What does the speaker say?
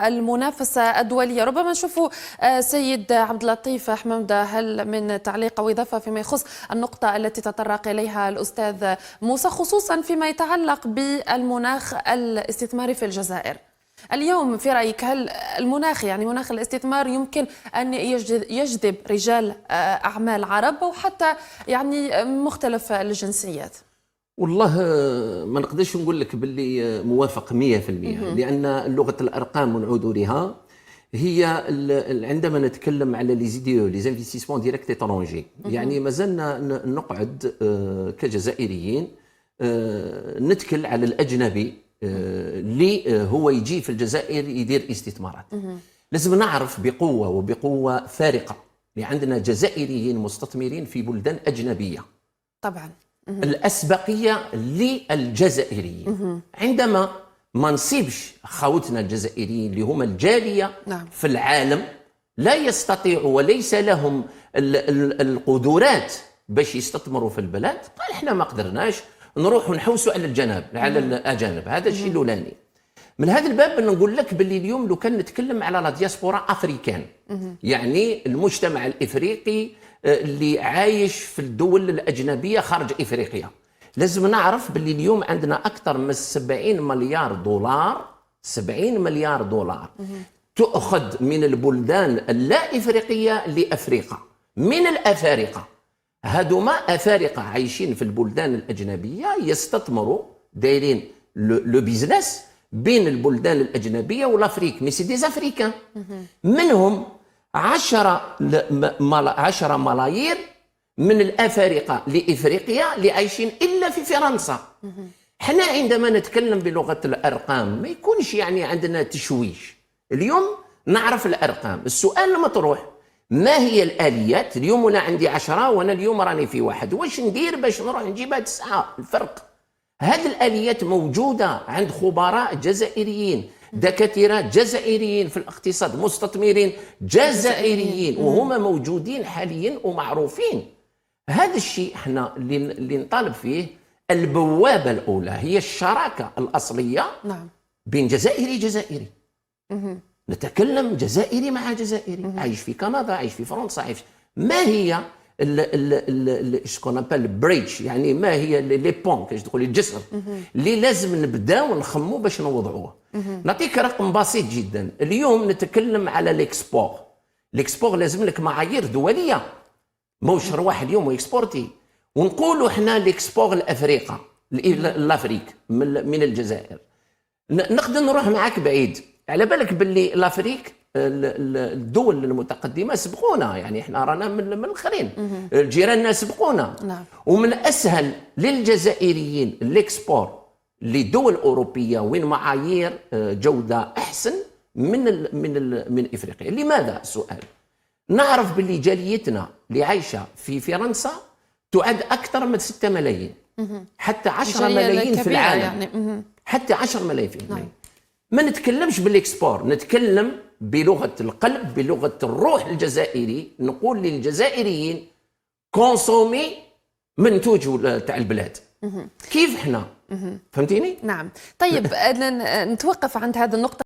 المنافسة الدولية. ربما نشوفوا سيد عبد اللطيف حمامد، هل من تعليق أو إضافة فيما يخص النقطة التي تطرق إليها الأستاذ موسى، خصوصا فيما يتعلق بالمناخ الاستثماري في الجزائر اليوم؟ في رأيك هل المناخ، يعني مناخ الاستثمار، يمكن أن يجذب رجال أعمال عرب أو حتى يعني مختلف الجنسيات؟ والله ما نقدرش نقول لك باللي موافق 100%، لأن لغة الأرقام ونعود لها هي عندما نتكلم على لي زيديو لي انفستيسمون ديريكت ايترونجي، يعني مازلنا نقعد كجزائريين نتكل على الأجنبي اللي هو يجي في الجزائر يدير استثمارات. لازم نعرف بقوة فارقة اللي عندنا جزائريين مستثمرين في بلدان أجنبية طبعا. الأسبقية للجزائريين. عندما ما نصيبش خوتنا الجزائريين اللي هم الجالية في العالم لا يستطيعوا وليس لهم القدرات باش يستثمروا في البلاد، قال احنا ما قدرناش نروح ونحوسوا على الأجانب. هذا الشيء الأولاني. من هذا الباب نقول لك باللي اليوم لو كان نتكلم على لا دياسبورا افريكان، يعني المجتمع الافريقي اللي عايش في الدول الاجنبيه خارج افريقيا، لازم نعرف باللي اليوم عندنا اكثر من 70 مليار دولار 70 مليار دولار تؤخذ من البلدان اللا افريقيه لافريقيا من الافارقه. هذوما افارقه عايشين في البلدان الاجنبيه يستثمروا، دايرين لو بيزنس بين البلدان الأجنبية والأفريق، مي سي ديز أفريكان. منهم 10 ملايير من الأفارقة لإفريقيا اللي عايشين إلا في فرنسا. حنا عندما نتكلم بلغة الأرقام ما يكونش يعني عندنا تشويش. اليوم نعرف الأرقام، السؤال المطروح ما هي الآليات؟ اليوم أنا عندي 10 وأنا اليوم راني في 1، واش ندير باش نروح نجيبها 9؟ الفرق هذه الآليات موجودة عند خبراء جزائريين، دكاترة جزائريين في الاقتصاد، مستثمرين جزائريين، وهم موجودين حاليا ومعروفين. هذا الشيء احنا اللي نطالب فيه. البوابة الأولى هي الشراكة الأصلية بين جزائري نتكلم جزائري مع جزائري، عايش في كندا، عايش في فرنسا، عايش. ما هي سكون بريدج، يعني ما هي لي بون كاش تقولي الجسر اللي لازم نبداو نخمو باش نوضعوه. نعطيك رقم بسيط جدا. اليوم نتكلم على الاكسبور. الاكسبور لازم لك معايير دوليه، موش رواح اليوم ويكسبورتي ونقولوا احنا الاكسبور الافريقيا الافريق من الجزائر. نقدر نروح معاك بعيد، على بالك باللي الافريق الدول المتقدمه سبقونا، يعني احنا رانا من الاخرين، جيراننا سبقونا. ومن اسهل للجزائريين الاكسبور لدول اوروبيه وين معايير جوده احسن من افريقيا. لماذا؟ السؤال نعرف باللي جاليتنا اللي عايشه في فرنسا تعد اكثر من 6 ملايين، حتى 10 ملايين في العالم، يعني حتى 10 ملايين في العالم. ما نتكلمش بالاكسبور، نتكلم بلغه القلب، بلغه الروح الجزائري. نقول للجزائريين كونسومي منتوج تاع البلاد. كيف احنا؟ فهمتيني؟ نعم. طيب نتوقف عند هذه النقطه.